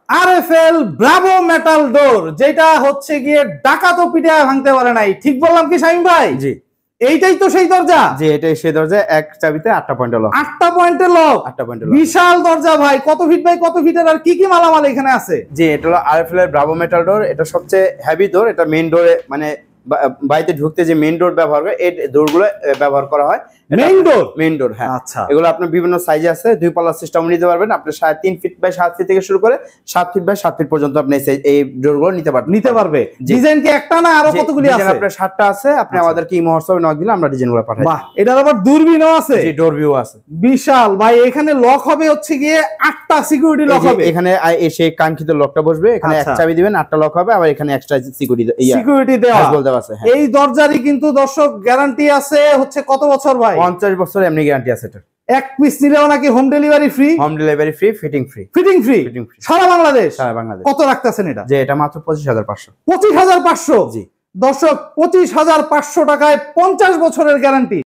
RFL Bravo metal door, যেটা হচ্ছে গিয়ে ডাকাতো পিঠে ভাঙতে পারে নাই। ঠিক বললাম কি শামীম ভাই? জি, এইটাই তো সেই দরজা। জি, এটাই সেই দরজা। এক চাবিতে 8টা পয়েন্টের লক। 8টা পয়েন্টের লক। 8টা পয়েন্টের লক। বিশাল দরজা ভাই। কত ফিট বাই কত ফিটের আর কি কি মালামাল এখানে আছে? জি, এটা হলো আরএফএল এর ব্রাভো মেটাল ডোর। এটা সবচেয়ে হেভি ডোর। এটা মেইন ডোরে মানে বাড়িতে ঢুকতে যে মেইন ডোর ব্যবহার করে এই ডোরগুলো ব্যবহার করা হয়। মেইন ডোর, হ্যাঁ। আচ্ছা, এগুলো আপনার বিভিন্ন সাইজে আছে। 2 পাল্লা সিস্টেম নিতে পারবেন। আপনি 3.5 ফিট বাই 7 ফিট থেকে শুরু করে 7 ফিট বাই 7 ফিট পর্যন্ত আপনি এই ডোরগুলো নিতে পারবে। ডিজাইন কি একটা না আরো কতগুলি আছে? আপনার 7টা আছে। আপনি আমাদেরকে এই হোয়াটসঅ্যাপে নক দিলে আমরা ডিজাইনগুলো পাঠাই। বাহ, এটার আবার দূরবীনও আছে। জি, ডোর ভিউ আছে। বিশাল ভাই। এখানে লক হবে হচ্ছে গিয়ে 8টা সিকিউরিটি লক হবে। এখানে এসে কাঙ্ক্ষিত লকটা বসবে। এখানে এক চাবি দিবেন, 8টা লক হবে। আবার এখানে এক্সট্রা সিকিউরিটি দেওয়া আছে। এই দরজারই কিন্তু দর্শক গ্যারান্টি আছে হচ্ছে কত বছর ভাই? 50 বছর এমনি গ্যারান্টি আছে এটা। এক পিস নিলেও নাকি home delivery free? Home delivery free, fitting free. Fitting free সারা বাংলাদেশ? সারা বাংলাদেশ। কত রাখতেছেন এটা? যে এটা মাত্র 25,500। 25,500? জি দর্শক, 25,500 টাকায় 50 বছরের গ্যারান্টি।